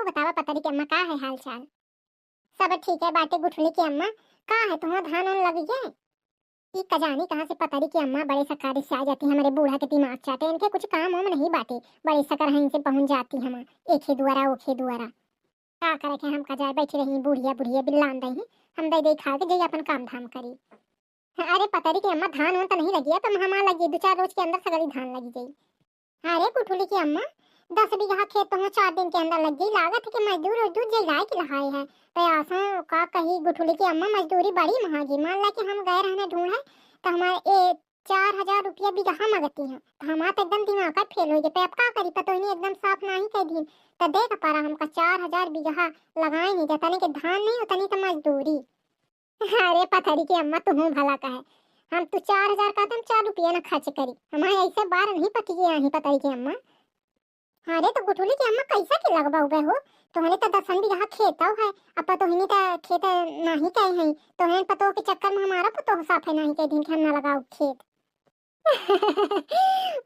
बतावा पतरी की अम्मा का है हाल चाल। सब ठीक है बाटे गुठली की अम्मा। का है तुम्हारा धान उन लगी है? ई कजानी कहाँ से पतरी की अम्मा बड़े सकारी से आ जाती है हमारे बूढ़ा के दिमाग चाटे। इनके कुछ काम वाम नहीं बाटे, बड़े सकर हैं इनसे पहुंच जाती हम एक ही दुआरा ओखे दुआरा। का करे के हम कजाए बैठी रही बुढ़िया बुढ़िया बिल्लान दही, हम दे दे खा के जाइए अपन काम धाम करी। अरे पतरी की अम्मा धान उन तो नहीं लगी है, तो हमारा लगी 2-4 रोज के अंदर सगरी धान लगी गई। अरे गुठली की अम्मा 10 बीघा खेत तो 4 दिन के अंदर लग गई। लागत है कि मजदूर और दूध जगाए की लहाई है। तो आसा का कही गुठली की अम्मा मजदूरी बड़ी महंगी। मान ला कि हम गए रहने ढूंढे तो हमारे 4,000 रुपया बीघा मांगती हैं। तो हमारा तो एकदम दिमाग का फेल हो गया। अब का करी पता नहीं एकदम साफ नहीं कह दी। तो देख पारा हमका 4,000 बीघा लगाए नहीं जाता नहीं कि धान नहीं होता नहीं तो मजदूरी। अरे पथरी की अम्मा तुम भला का है, हम तो 4,000 का तुम 4 रुपया ना खर्च करी। हमारे ऐसे बार नहीं पकी गया है पतरी की अम्मा। अरे तो गुठली की अम्मा कैसा के लगवा हुए हो? तुम्हारे तो 10 बीघा खेत है। अब तो हिनी तो खेत नहीं कहे हैं तो हैं पतो के चक्कर में हमारा पतो साफे नहीं कह दिन के हम ना लगाओ खेत।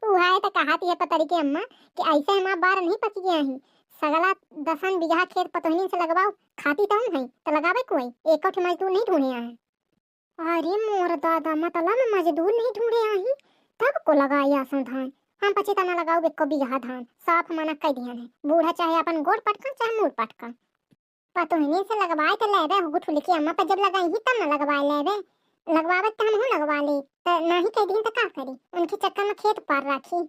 वहां तो कहाती है पतरी की अम्मा कि ऐसे हमारा बार नहीं पकी गया है। सगला 10 बीघा खेत पतोहिनी से लगवाओ खाती तो हम है तो लगावे कोई एक मजदूर नहीं ढूंढे हैं। अरे मोर दादा मतलब मैं मजदूर नहीं ढूंढे आई तब को लगाई आसो धान। हम पची तना लगाओ बेको बीघा धान साफ मना कह दिया है। बूढ़ा चाहे अपन गोड़ पटका चाहे मुड़ पटका पतोहिनी से लगवाए तो लेवे गुठली की अम्मा पर जब लगाई ही तब न लगवाए लेवे। लगवावे तो हम लगवा ले तो नहीं कह दी तो का करी उनके चक्कर में खेत पार राखी।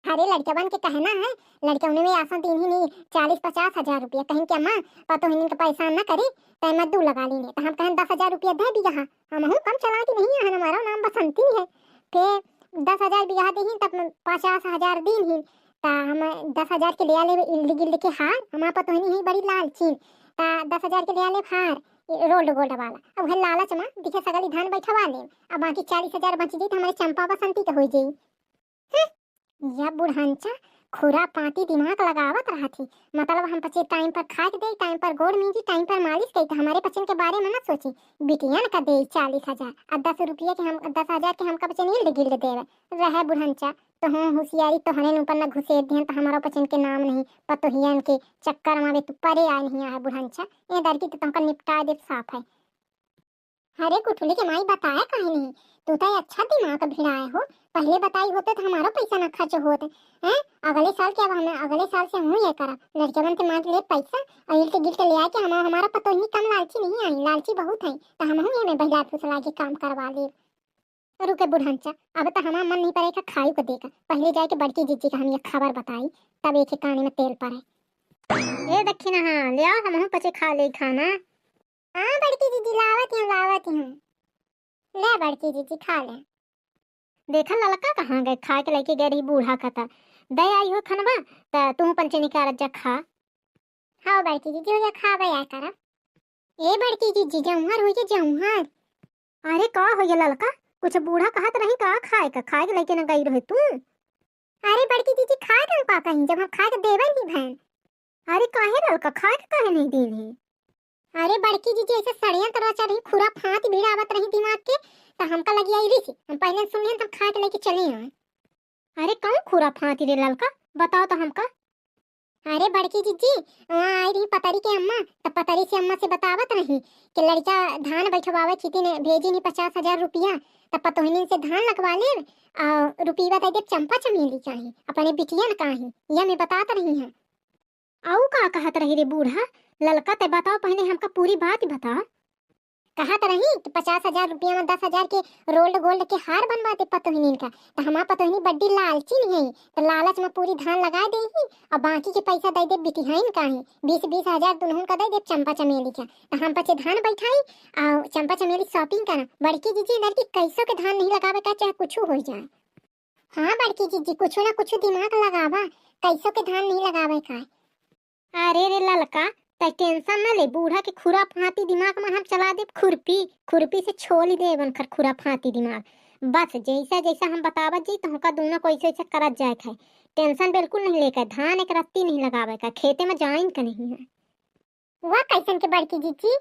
अरे लड़के बन के कहना है लड़के उन्हें भी आसान दिन ही नहीं 40-50 हजार रुपया कहीं क्या माँ पतोहिनी का पैसा न करे तो मजदूर लगा लेंगे तो हम कहें 10,000 रुपया दे बीघा। हम कम चला की नहीं है हमारा नाम बसंती है। फिर 10,000 बीघा दी तब 50,000 दिन ही ता हम 10,000 के ले आले गिल्ली के हार हमारा पतोहिनी ही बड़ी लालची ता 10,000 के ले आले हार रोल्ड गोल्ड वाला। अब है लालच में दिखे सगली धान बैठवा ले अब बाकी 40,000 बच गई तो हमारे चंपा बसंती के हो जाई। या बुढ़ांचा खुरा पाती दिमाग लगावत रहा थी मतलब हम पचे टाइम पर खाद दे टाइम पर गोड़ मीजी टाइम पर मालिश कई तो हमारे पचन के बारे में न सोची बिटियन का दे 40,000 और 10 रुपये के हम 10,000 के हमका पचन गिल्ड गिल्ड देवे रहे बुढ़ांचा तो हम होशियारी तो हने ऊपर न घुसे दिहन तो हमारा पचन के नाम नहीं पतोहियन के चक्कर हमारे तू परे आए नहीं आए बुढ़ांचा ये दर की तो तुमका निपटा दे साफ है। अरे गुठली के माई बताया कहीं नहीं तू तो अच्छा दिमाग भिड़ाए हो। पहले बताई होते तो हमारा पैसा ना खर्च होते हैं। अगले साल क्या हमें अगले साल से हूँ ये करा लड़के बन के मार ले पैसा और इल के गिल के ले आए कि हमारा पतो ही कम लालची नहीं आई लालची बहुत है तो हम हूँ ये में बहला फुसला के काम करवा ले। रुके बुढ़ांचा अब तो हमारा मन नहीं पड़ेगा खाई को देगा पहले जाके बड़की जीजी का हम ये खबर बताई तब एक काने में तेल पड़े। ए दक्षिणा हाँ ले आओ हम पचे खा ले खाना। हाँ बड़की जीजी लावत हूँ ले बड़की जीजी खा ले। देखा ललका कहाँ गए खा के लेके गए रही बूढ़ा का था दे आई हो खनवा तो तू पंचे निकाल जा खा। हाँ बड़की जीजी हो जा खा बया करा। ए बड़की जीजी जमुहर हो जा जमुहर। अरे का हो या ललका कुछ बूढ़ा कहत रही का खाए के लेके न गई रहे तू। अरे बड़की जीजी खाए के का कहीं जब हम खा के देवे ही बहन। अरे काहे ललका खाए के काहे नहीं दिन है। अरे बड़की जीजी ऐसे सड़िया तरह चढ़ी खुरा फांत भिड़ावत रही दिमाग के तो हमका लगी आई रही हम पहले सुनिए तब खा के लेके चले आए। अरे कौन खुरा फांती रे ललका बताओ तो हमका। अरे बड़की जीजी वहाँ आई रही पतरी के अम्मा तो पतरी से अम्मा से बतावत रही कि लड़का धान बैठवावे थी ने भेजी नहीं 50,000 रुपया तो पतोहिनी से धान लगवा ले और रुपया दे दे चंपा चमेली चाहिए अपने बिटिया का ही यह मैं बतात रही है। आऊ का कहत रही रे बूढ़ा ललका ते बताओ पहले हमका पूरी बात बता। कहत रही कि 50,000 रुपया में 10,000 के रोल्ड गोल्ड के हार बनवा दे पतोहिनी का तो हमारा पतोहिनी बड्डी लालची नहीं है तो लालच में पूरी धान लगा दे ही और बाकी के पैसा दे दे बिटिहाइन का ही 20-20 हजार दुल्हन का दे दे चंपा चमेली का तो हम पचे धान बैठाई और चंपा चमेली शॉपिंग करा। बड़की जीजी लड़की कैसो के धान नहीं लगावे का चाहे कुछ हो जाए। हाँ बड़की जीजी कुछ ना कुछ दिमाग लगावा कैसो के धान नहीं लगावे का। अरे रे ललका तो टेंशन न ले बूढ़ा के खुरा फांती दिमाग में हम चला दे खुरपी से छोड़ दे बनकर खुरा फांती दिमाग बस जैसा जैसा हम बतावत जी तो हमका दोनों को ऐसे करत जाए है। टेंशन बिल्कुल नहीं लेकर धान एक रत्ती नहीं लगावे का खेते में जाइन का नहीं है। वह कैसन के बड़की जीजी।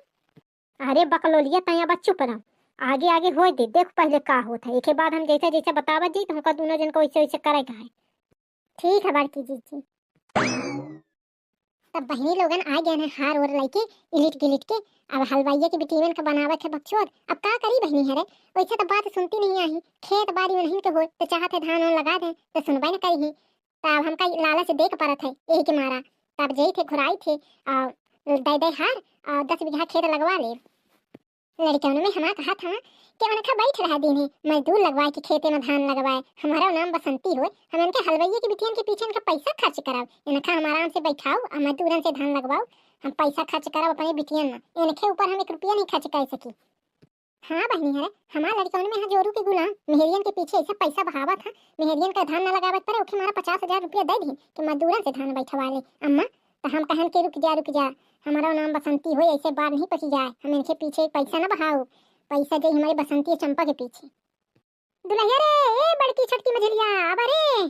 अरे बकलोलिया तैया बस चुप रहो आगे आगे हो दे देख पहले का होता है एक बाद हम जैसा जैसा बतावत जी तो हमका दोनों जन को ऐसे करे का है। ठीक है बड़की जीजी। तब बहनी लोगन आ गए हैं हार और लइके इलिट गिलिट के। अब हलवाइये के बिटीवन का बनावत है बकचोद। अब का करी बहनी हरे, वैसे तो बात सुनती नहीं आई। खेत बाड़ी में नहीं के हो तो चाहते धान वान लगा दे तो सुनबाई न करी। तब हमका लालच देख परत है यही के मारा। तब जई थे घुराई थे दे दे हार 10 बीघा खेत लगवा ले। लड़कियों में हमारा कहा था कि उनका बैठ रहा दिन है मजदूर लगवाए कि खेते में धान लगवाए। हमारा नाम बसंती हो, हम इनके हलवाइये के बिटियन के पीछे इनका पैसा खर्च कराओ। इनका हम आराम से बैठाओ और मजदूरन से धान लगवाओ। हम पैसा खर्च कराओ अपने बिटियन में, इनके ऊपर हम 1 रुपया नहीं खर्च कर सकी। हाँ बहनी है, हमारा लड़कियों में यहाँ जोरू के गुलाम मेहरियन के पीछे ऐसा पैसा बहावा था। मेहरियन का धान न लगावत पर ओके हमारा 50,000 रुपया दे दी कि मजदूरन से धान बैठवा ले। अम्मा तो हम कहन के रुक जा, हमारा नाम बसंती हो, ऐसे बार नहीं पकी जाए। हम इनके पीछे पैसा न बहाओ, पैसा दे हमारे बसंती चंपा के पीछे। दुल्हैया रे ए बड़की छटकी मझलिया अब रे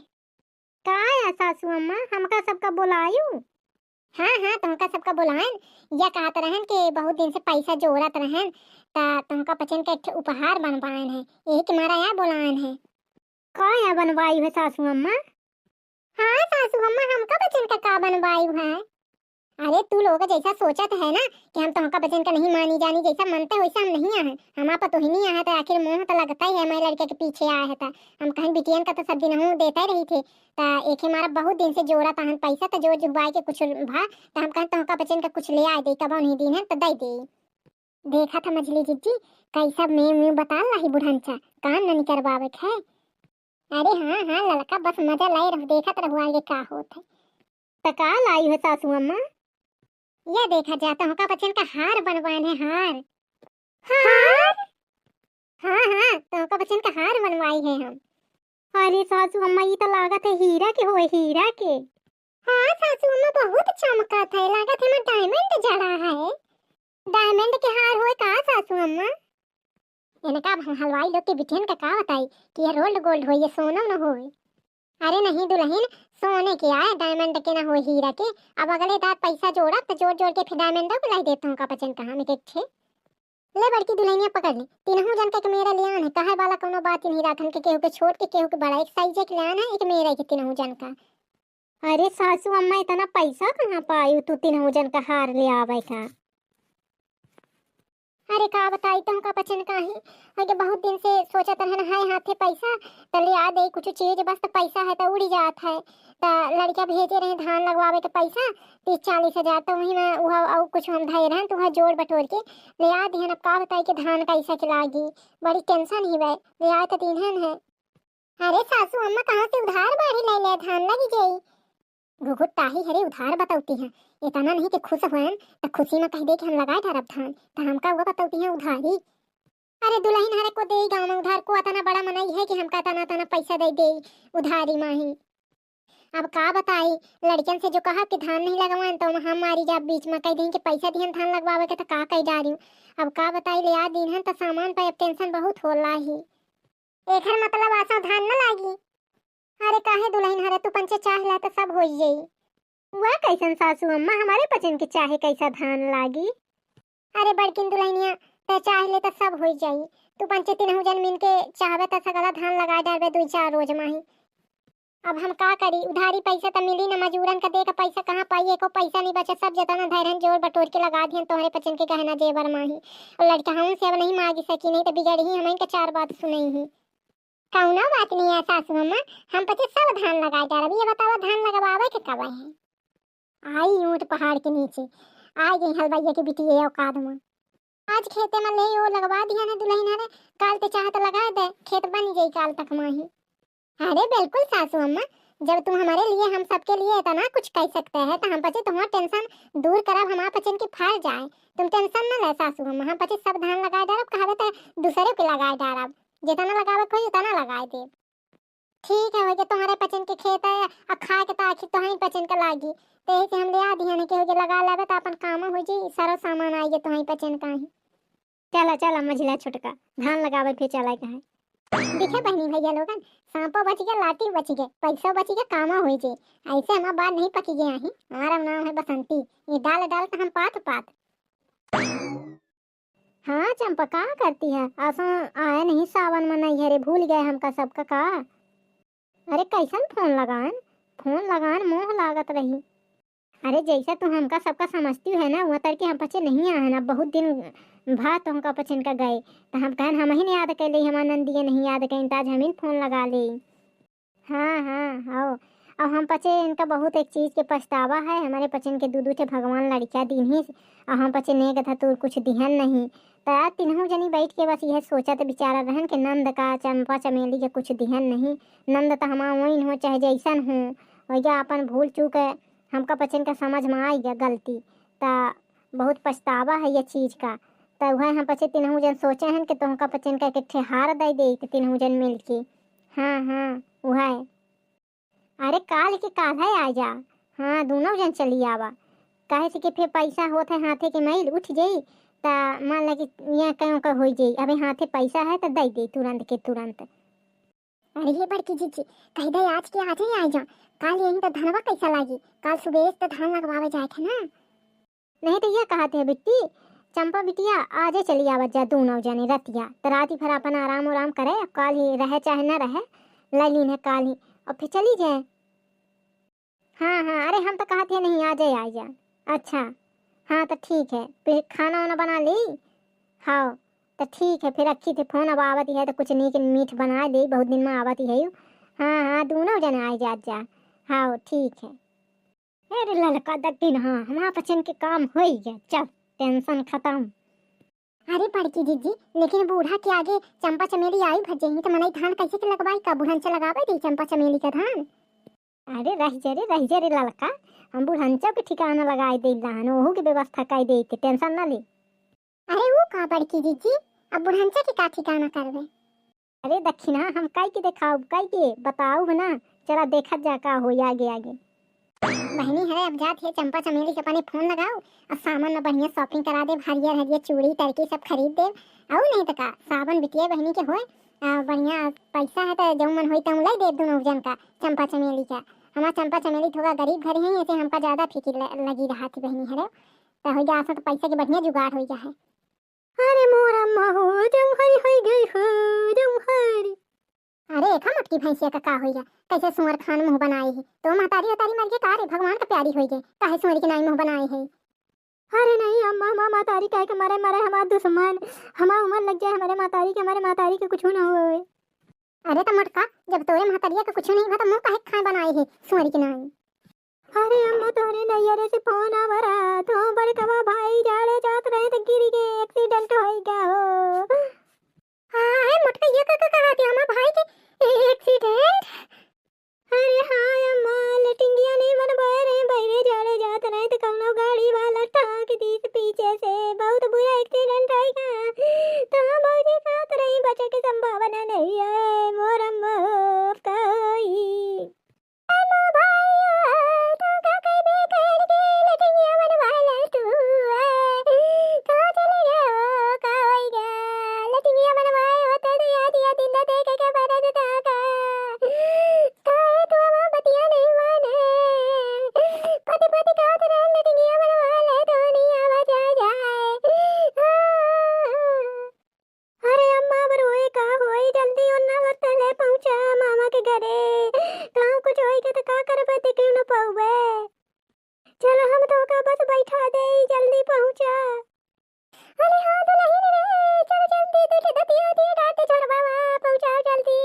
का है सासू अम्मा, हमका सबका बुलायू। हाँ तुमका सबका बुलाएं। या कहत रहन के बहुत दिन से पैसा जोड़त रहन ता तुमका पचन का एक उपहार बनवाएन है, यही के मारा या बुलाएन है। का या बनवाई है सासू अम्मा? हाँ सासू अम्मा हमका बचन का बनवाई है। अरे तू लोग जैसा सोचत है ना कि हम तुमका बचन का नहीं मानी जानी, जैसा मनते वैसा हम नहीं आए। हमारा पतो ही नहीं आया था, आखिर मुंह तो लगता ही है हमारे लड़के के पीछे आया था। हम कहीं बिटियन का तो सब दिन हम देते रही थे ता एक हमारा बहुत दिन से जोड़ा था पैसा तो जोड़ जुबाई के कुछ भा तो हम कहीं तुमका बचन का कुछ ले आए दे कब नहीं दिन है तो दे दे। देखा था मछली जिज्जी कैसा मैं बता रही बुढ़नचा काम नहीं करवावे है। अरे हाँ लड़का बस मजा लाई रह, देखत रहो आगे का होत है। तो का लाई हो सासू अम्मा? ये देखा जाता हूँ का बच्चन का हार बनवाए है। हार तो का बच्चन का हार बनवाई है हम। अरे सासू अम्मा ये तो लागत है हीरा के होए, हीरा के। हाँ सासू अम्मा बहुत चमकत है, लागत है मैं डायमंड जड़ा है। डायमंड के हार होए का सासू अम्मा? इनका हलवाई लोग के बिटियन का बताई कि ये रोल्ड गोल्ड हो, ये सोना न हो। अरे नहीं दुल्हन, सोने के आए डायमंड के ना हो हीरा के। अब अगले दात पैसा जोड़ा तो जोड़ के फिर डायमंड को लाई देता हूँ का पचन कहा में थे। ले बड़की दुल्हनिया पकड़ ले, तीनों जन के मेरा लियान है, कहे वाला कोनो बात नहीं राखन के केहू के छोड़ के केहू के बड़ा, एक साइज के लियान है, एक मेरा के तीनों जन का। अरे सासू अम्मा इतना पैसा कहाँ पाई तू तीनों जन का हार ले आवे का? अरे का बताई तुम का पचन का है अगे बहुत दिन से सोचत रहन है हाथे पैसा तले आ दे कुछ चीज बस तो पैसा है तो उड़ी जात है। ता लड़का भेजे रहे धान लगवावे के पैसा 30-40 हजार तो वही में वह और कुछ हम धाए रहन तो वह जोड़ बटोर के ले आ दिहन। अब का बताई के धान कैसा के लागी, बड़ी टेंशन ही बे ले आ तो दिहन है। अरे सासू अम्मा कहां से उधार बाड़ी ले धान लगी गई घुघुट ताही हरे उधार बताती हैं। इतना नहीं कि खुश हुए तो खुशी में कह दे कि हम लगाए धरब धान तो हमका वो बताती हैं उधारी। अरे दुल्हन हरे को दे गाँव में उधार को इतना बड़ा मनाई है कि हमका तना पैसा दे उधारी माही। अब का बताई लड़कियन से जो कहा कि धान नहीं लगवाएं तो हम मारी जा बीच में कह दी कि पैसा दिहन धान लगवावे के तो का कह डारी। अब का बताई ले आ दिन तो सामान पे अब टेंशन बहुत होला ही। एक मतलब आसा धान न लागी। अरे काहे दुल्हन हरे तू पंचे चाह ला तो सब हो जाई। वह कैसन सासू अम्मा हमारे पचन के चाहे कैसा धान लागी? अरे बड़किन दुल्हनिया तो चाह ले तो सब हो जाई। तू पंचे तीनों जन मिल के चाहबे तो सगला धान लगा डालबे 2-4 रोज माही। अब हम का करी उधारी पैसा तो मिली न, मजूरन का दे का पैसा कहाँ पाई, एको पैसा नहीं बचा, सब जतना धैर्यन जोड़ बटोर के लगा दिहन तोहरे पचन के गहना जेवर माही। और लड़का हम से अब नहीं मांगी सकी, नहीं तो बिगड़ ही हमें के 4 बात सुनई ही। कौनो बात नहीं है सासू अम्मा, हम पचे सब धान लगाए जा रही। ये बताओ धान लगवावे के कब है? आई ऊंट पहाड़ के नीचे आ गई हलवाइया की बिटिया औकात में। आज खेते में ले वो लगवा दिया ना दुल्हन हरे, काल ते चाहे तो लगा दे खेत बन जाई काल तक माही। अरे बिल्कुल सासू अम्मा, जब तुम हमारे लिए हम सबके लिए इतना कुछ कह सकते हैं तो हम पचे तुम्हारा टेंशन दूर करब, हमारा पचन की फर जाए। तुम टेंशन न ले सासू अम्मा, हम पचे सब धान लगाए डालब, कहबे तो दूसरे के लगाए डालब, जितना लगावे कोई उतना लगाए दे। ठीक है हो तुम्हारे पचन के खेत है और खा के तो आखिर तुम्हारी पचन का लागी तो यही से हम ले आ दिहन के हो लगा लेबे तो अपन काम हो जी, सारा सामान आई जे तुम्हारी पचन का ही। चला मझिला छोटका धान लगावे फिर चला के है। देखे बहनी भैया लोगन, सांपो बच गया लाठी बच गए पैसा बच गया कामा हो जे। ऐसे हमारा बात नहीं पकी गया ही। हमारा नाम है बसंती, ये डाल डाल तो हम पात। हाँ चंपा का करती है आसा आए नहीं सावन में नहीं हरे भूल गए हमका सबका का। अरे कैसन फोन लगान मोह लागत रही। अरे जैसा तू हमका सबका समझती है ना, वो तरह हम पचे नहीं आए ना, बहुत दिन भा तो हमका पचन का गए, तो हम कहन हम ही नहीं याद कर ली, हमारा नंदिया नहीं याद कहीं, ताज हम ही फोन लगा ली। हाँ हाँ हाँ। अब हम पचे इनका बहुत एक चीज़ के पछतावा है, हमारे पचन के दूध उठे भगवान लड़किया दिन ही, और हम पचे नहीं कथा तू कुछ दिहन नहीं, तो यार तीनों जनी बैठ के बस यह सोचा तो बेचारा रहन के नंद का चंपा चमेली के कुछ दिहन नहीं। नंद तो हमारा वही हो चाहे जैसन हो, वही अपन भूल चूक है, हमका पचन का समझ में आई गया गलती, ता बहुत पछतावा है ये चीज़ का। तो वह हम पचे तीनों जन सोचे हैं कि तुमका पचन का एक हार दे तीनों जन मिल के। हाँ हाँ वह है। अरे काल के काल है आ जा। हाँ दोनों जन चली आवा, कहे से कि फिर पैसा होते हाथे के मैल उठ जाई, ता मान लगे यहाँ कहीं का हो जाई, अबे हाथे पैसा है तो दे दे तुरंत के तुरंत। अरे ये बड़की जीजी कह दे आज के आज ही आ जा, काल यहीं तो धनवा कैसा लागी, काल सुबह तो धान लगवावे जाए थे ना। नहीं तो ये कहते हैं बिट्टी चंपा बिटिया आजे चली आवत जा दोनों जने रतिया, तो रात ही फिर अपन आराम करे, काल ही रहे चाहे न रहे ललीन है काल ही, और फिर चली जाए। हाँ हाँ अरे हम तो कहते हैं नहीं आ जाए आ जा। अच्छा हाँ तो ठीक है, फिर खाना वाना बना ली। हाँ तो ठीक है, फिर रखी थी फोन, अब आवती है तो कुछ नीक मीठ बना दे, बहुत दिन में आवती है। हाँ हाँ दोनों जने आए जा। हाँ ठीक है। अरे ललका दक्किन हाँ हमारा पचन के काम हो ही गया, चल टेंशन खत्म। अरे बड़की दीदी लेकिन बूढ़ा के आगे चंपा चमेली आई भजेंगी तो मनई धान कैसे के लगवाई, का बुढ़न से लगावे दी चंपा चमेली का धान। अरे रह जा रे ललका, हम बुढ़नचा के ठिकाना लगाए दे दान, ओहू की व्यवस्था कर दे, टेंशन ना ले। अरे वो का बड़की दीदी अब बुढ़नचा के का ठिकाना करवे। अरे दक्षिणा हम काई के दिखाओ, काई के बताओ ना, चला देखा जा का हो आगे आगे। बहनी है अब जात है चंपा चमेली के पानी फोन लगाओ, और सामान में बढ़िया शॉपिंग करा दे, हरियर हरियर चूड़ी तरकी सब खरीद दे, और नहीं तो का सावन बिटिया बहनी के होए, बढ़िया पैसा है तो जो मन होई तो ले दे दोनों जन का चंपा चमेली का। हमारा चंपा चमेली थोड़ा गरीब घर है, ऐसे हमका ज्यादा फिक्र लगी रहा थी बहनी है, तो हो जा तो पैसा के बढ़िया जुगाड़ हो जा है। अरे मोरा हो जम हई गई हो जम हरी। अरे एका मटकी भैंसिया का हो गया, कैसे सुअर खान मुंह बनाए है, तो मातारी अतारी मर गए कारे भगवान का प्यारी हो गए, काहे सुअर के नाई मुंह बनाए है। अरे नहीं अम्मा माँ मातारी कह के मरे हमारा दुश्मन, हमारा उम्र लग जाए हमारे मातारी के, हमारे मातारी के कुछ ना हुए। अरे तो मटका जब तोरे मातारिया का कुछ नहीं हुआ तो मुंह काहे खाए बनाए है सुअर के नाई। अरे अम्मा तोरे नैयरे से फोन आवरा, तो बड़का भाई जाड़े जात रहे तो गिर गए, एक्सीडेंट हो गया हो। हां मटका ये का कहा दिया अम्मा भाई के एक्सीडेंट। अरे हाँ अम्मा लटिंगिया नहीं बनवाए रहे, बहरे जाड़े जात रहे तो कौनो गाड़ी वाला ठोक दी पीछे से, बहुत बुरा एक्सीडेंट हो गया, तो बहुत ही साथ रही, बचे की संभावना नहीं है मोर अम्मा कोई। अम्मा भाई तो का कई बेकार के लटिंगिया बनवाला तू कहाँ चले गए हो, का हो गया लटिंगिया बनवाए होते तो याद दिन ना देखे के बना देता का बतिया नहीं माने, पति का तरह लटिंगिया बनवा ले तो नहीं आवाज आ जाए। अरे अम्मा बरोए का होई जल्दी उन्ना वतले पहुंचा मामा के घरे, कहाँ कुछ होई के तो का करबे ते क्यों न पहुवे, चलो हम तो का बस बैठा दे जल्दी पहुंचा। अरे हाँ तो नहीं रे चल जल्दी देखे दतिया दिए डाटे छोड़वा पहुंचाओ जल्दी।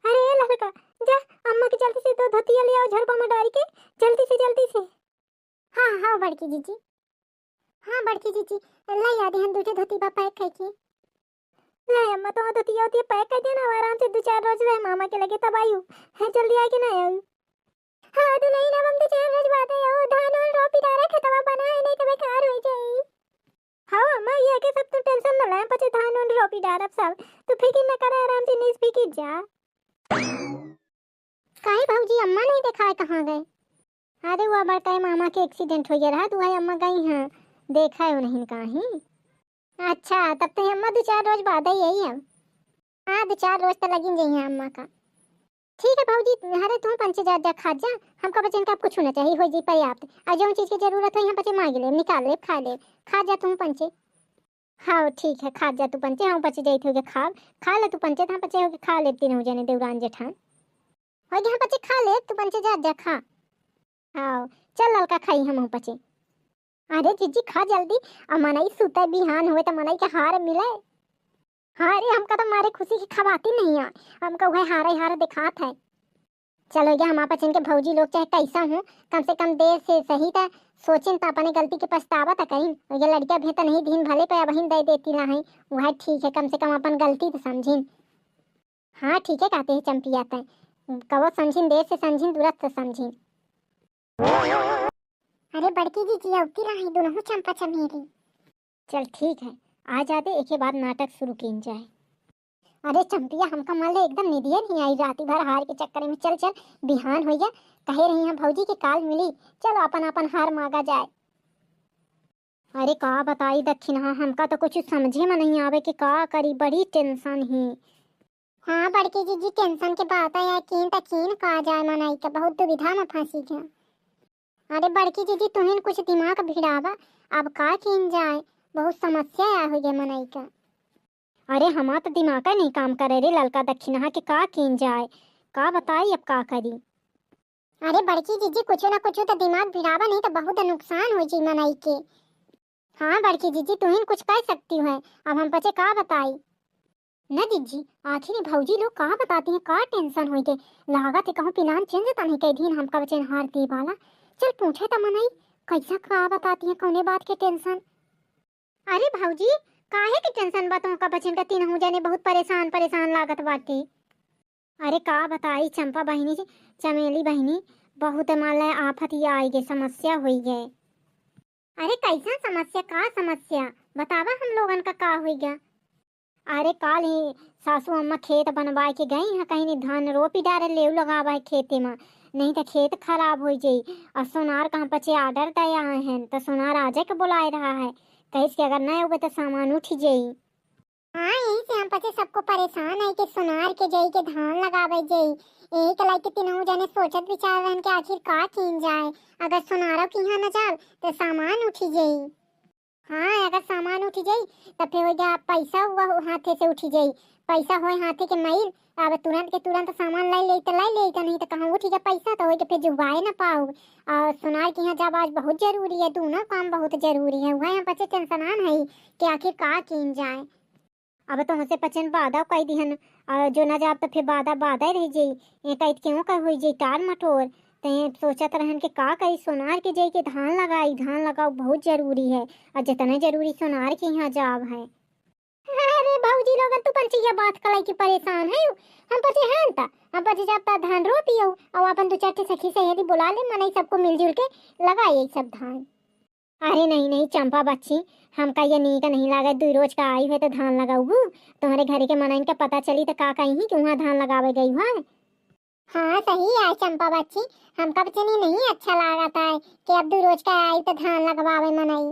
अरे लड़का जा अम्मा की जल्दी से दो धोतिया ले आओ झड़पा में डाल के, जल्दी से। हाँ हाँ बड़की जीजी, हाँ बड़की जीजी ला याद है दूसरे धोती बा पैक है की ले अम्मा तो धोतिया होती है पैक कर देना, आराम से 2-4 रोज रहे मामा के लगे तब आयु है, जल्दी आके ना आयु। हाँ तो नहीं ना हम 2-4 रोज बाद आयो, धान और रोपी डाले खतवा बनाए नहीं तो बेकार हो जाए। हाँ अम्मा ये के सब तो टेंशन न ले, पचे धान और रोपी डालब सब तो फिक्र न करे, आराम से नीस फिक्र जा। काहे भाऊजी अम्मा नहीं देखा है कहाँ गए। अरे वो बड़का मामा के एक्सीडेंट हो गया रहा, तू है अम्मा गई हैं देखा है उन्हें कहीं। अच्छा तब तो अम्मा 2-4 रोज बाद ही यही है। हाँ 2-4 रोज तो लगी जाइए अम्मा का। ठीक है भाऊजी, अरे तुम पंचे जा खा जा, हमका बचन का कुछ होना चाहिए हो जी पर्याप्त, और जो चीज की जरूरत हो यहाँ बच्चे मांग ले निकाल ले खा जा तुम पंचे। हाँ ठीक है खा जा तू पंचे, हम बच्चे जाते हो खा ले तू पंचे, हम बच्चे हो खा लेती नहीं जाने देवरान जेठान, और यहाँ बच्चे खा ले तू पंचे जा खा। हाँ चल ललका खाई हम पचे। अरे जीजी खा जल्दी, अब मनई सुते बिहान हुए तो मनई के हार मिले। हाँ अरे हमका तो मारे खुशी की खवाती नहीं है, हमका वह हारे हारे दिखात है। चलो गया हम पचन के भौजी लोग चाहे कैसा हो, कम से कम देर से सही था सोचें तो अपने गलती के पछतावा तो कहीं। ये लड़कियां भी तो नहीं दिन भले पे बहिन दे देती ना है, वह ठीक है कम से कम अपन गलती तो समझिन। हाँ ठीक है कहते हैं चंपी आते हैं, कहो समझिन देर से समझिन दुरुस्त से समझिन। अरे बड़की जी जी अवती रही दोनों चंपा चमेली। चल ठीक है आ जाते एक के बाद नाटक शुरू किन जाए। अरे चंपिया हमका मान ले एकदम निदिया नहीं आई राती भर हार के चक्कर में। चल चल बिहान हो गया, कहे रही हैं भौजी की काल मिली, चलो अपन अपन हार मांगा जाए। अरे का बताई दक्षिणा हमका तो कुछ समझे में नहीं आवे कि का करी, बड़ी टेंशन ही। हाँ बड़की जी टेंशन के बात है कीन तकीन का जाए मनाई का बहुत दुविधा में फंसी गया। अरे बड़की जी तुम्हें कुछ दिमाग भिड़ावा, अब का कीन जाए बहुत समस्या आ हुई है मनाई का। अरे हमारा तो दिमाग नहीं काम करे रे ललका दक्षिणा के का कीन जाए, का बताई अब का करी। अरे बड़की जीजी कुछ ना कुछ तो दिमाग भिड़ावा नहीं तो बहुत नुकसान हो जी मनाई के। हाँ बड़की जीजी तुम्हें कुछ कह सकती है, अब हम बचे का बताई। न जीजी आखिर भौजी लोग का बताती हैं, का टेंशन हो गए लागत है कहूँ प्लान चेंज तो नहीं कई दिन हमका बचे हार दी वाला। चल पूछे तो मनाई कैसा का बताती है कौने बात के टेंशन। अरे भौजी काहे की टेंशन बातों का बचन का तीनों जाने बहुत परेशान परेशान लागत बाटे। अरे का बताई चंपा बहिनी चमेली बहिनी बहुत माला आफत ही आई गए, समस्या हुई गए। अरे कैसा समस्या का समस्या बतावा हम लोगन का हो गया। अरे काल ही सासू अम्मा खेत बनवा के गई है, कहीं धान रोपी डारे ले लगावा है खेते में, नहीं तो खेत खराब हो जाई। और सोनार कहाँ पचे आर्डर दया है तो सोनार आजे के बुलाए रहा है, कहीं कि अगर नहीं होगे तो सामान उठ जाई। हाँ यही से हम पचे सबको परेशान है कि सोनार के जाई के धान लगावे जाई, यही के लाइक तीनों जने सोचत विचार रहन के आखिर का कीन जाए। अगर सोनारों की यहाँ न जाए तो सामान उठी जाई। हाँ अगर सामान उठी जाई तो फिर हो जा पैसा हुआ हाथे से उठी जाई, पैसा होए हाथे के माइल अब तुरंत के तुरंत सामान लाई ले तो नहीं तो कहाँ उठी जा पैसा तो हो के फिर जुबाए ना पाओ। और सोनार की यहाँ जब आज बहुत जरूरी है, दोनों काम बहुत जरूरी है, वह यहाँ पचे टेंशनान है कि आखिर का कीन जाए। अब तो हमसे पचन बाधा कह दिहन और जो न जाब तो फिर बाधा बाधा रह जाई, ये कह क्यों कह हो जाई टाल मटोर। ते सोचत रहन के का करी सोनार के जाई के धान लगाई, धान लगाओ बहुत जरूरी है और जितना जरूरी सोनार के यहाँ जाब है। अरे भौजी लोगन तू पंची ये बात कलाई की परेशान है, हम पचे हैं ता हम पचे जब ता धान रोपियो और अपन दो चार सखी सहेली बुला ले मनई सबको मिलजुल के लगाई सब धान। अरे नहीं नहीं चंपा बच्ची हमका ये नी का नहीं लगा, दो रोज का आई है तो धान लगाऊ तुम्हारे घर के मनइन का पता चली तो का कहीं कि वहाँ धान लगावे गई है। हाँ सही है चंपा बच्ची, हमका बच्चे नहीं अच्छा लगा था कि अब दो रोज का आई तो धान लगवावे मनई।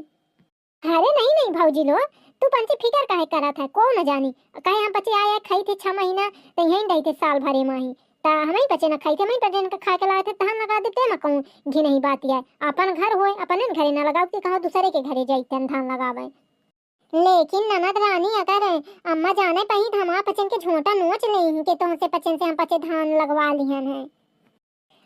अरे नहीं नहीं भौजी लो तू पंची फिकर काहे करा था, को न जानी कहे हम बच्चे आए खाई थे 6 महीना तो यहीं रही थे साल भरे माही ता हमें बच्चे न खाई थे, मैं तो का खा के लाए थे धान लगा देते मैं कहूँ घी नहीं बात है अपन घर होए अपन घरे न लगाओ कि कहो दूसरे के घरे जाते धान लगावे। लेकिन ननद रानी अगर अम्मा जाने पही धमा पचन के झोंटा नोच ले के तुमसे पचन से हम पचे धान लगवा लिहन है।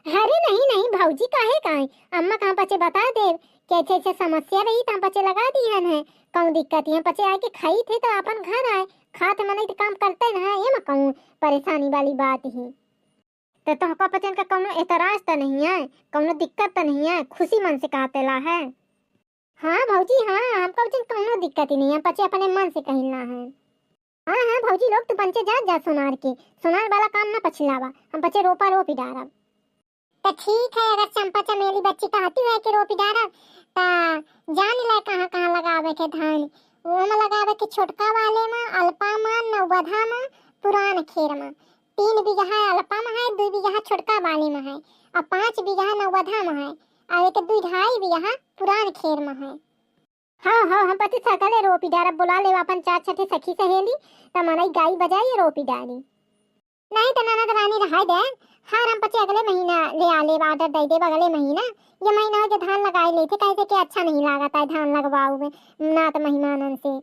अरे नहीं नहीं भौजी काहे काहे अम्मा कहाँ पचे बता दे कैसे ऐसे समस्या रही तो हम पचे लगा दिहन है, कौन दिक्कत है पचे आके खाई थे तो अपन घर आए खाते मने तो काम करते ना ये मैं कहूँ परेशानी वाली बात ही। तो तुमको पचन का कौनो एतराज तो नहीं है, कौनो दिक्कत तो नहीं है, खुशी मन से कहते ला है। हाँ भौजी हाँ हमको पचन कौनो दिक्कत ही नहीं है, पचे अपने मन से कहना है। हाँ हाँ भौजी लोग तू पंचे जा सोनार के, सोनार वाला काम ना पछलावा, हम पचे रोपा रोपी डारब। तो ठीक है अगर चंपा चमेली बच्ची कहती है कि रोपी डारब ता जान ले कहाँ कहाँ लगावे के धान, वो में लगावे के छोटका वाले में अल्पा में नवबधा में पुरान खेर में 3 बीघा अल्पा में है 2 बीघा छोटका वाले में है और 5 बीघा नवबधा में है और एक 2.5 बीघा पुरान खेर में है। हाँ हाँ हम पति सकले रोपी डारब, बुला ले अपन 4 सखी सहेली तो मनई गाई बजाई रोपी डाली। नहीं तो ननद रानी रहा दे हार हम पचे अगले महीना ले आले ऑर्डर दे दे अगले महीना, ये महीना हो जो धान लगाए ले थे कैसे कि अच्छा नहीं लागता है धान लगवाओ में ना तो मेहमानन से।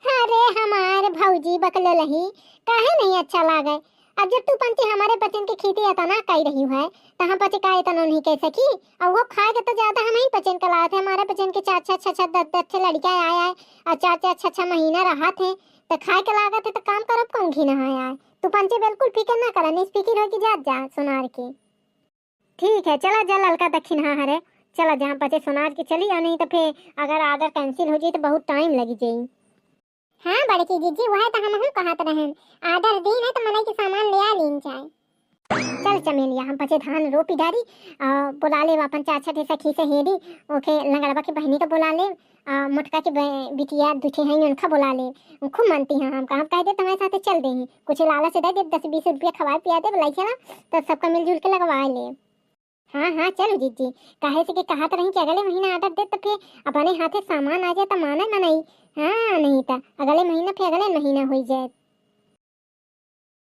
अरे हमारे भौजी बकले लही काहे नहीं अच्छा लागे, अब जब तू पंचे हमारे बचन के खेती आता ना कही रही है तो हम पचे का इतना नहीं कह सकी। और वो खाएगा तो ज्यादा हम ही पचन का लाए थे। हमारे बचन के 4-4 6-6 10-10 लड़कियां आए आए और 4-4 6-6 महीना रहा थे तो खाए के लागत है तो काम करब कौन घी ना आए। तू पंचे बिल्कुल फिक्र ना कर, निस्फिक्र हो कि जा सुनार के। ठीक है चला जा ललका दक्षिण हाँ हरे चला जहाँ पचे सुनार के चली, और नहीं तो फिर अगर आर्डर कैंसिल हो जाए तो बहुत टाइम लगी जाई। हाँ बड़की जीजी वह तो हम कहत रहन आर्डर दी ना तो मनई के सामान ले आ लीन चाहे। चल चमेलिया हम पचे धान रोपी डारी बुला ले अपन 4-6 सखी से हेरी ओके लंगड़वा के बहनी को बुला ले मोटका के बिटिया दुठे हैं उनका बुला ले। खूब मानती हैं हम कह दे तुम्हारे साथ चल दे कुछ लालच से दे दे 10-20 रुपया खवा पिया दे बुलाई चला तो सबका मिलजुल के लगवा ले। हाँ हाँ चलो जीजी काहे से कि कहा तो रही कि अगले महीना ऑर्डर दे तो फिर अपने हाथे सामान आ जाए तो माना मनई। हाँ नहीं तो अगले महीना फिर अगले महीना हो जाए।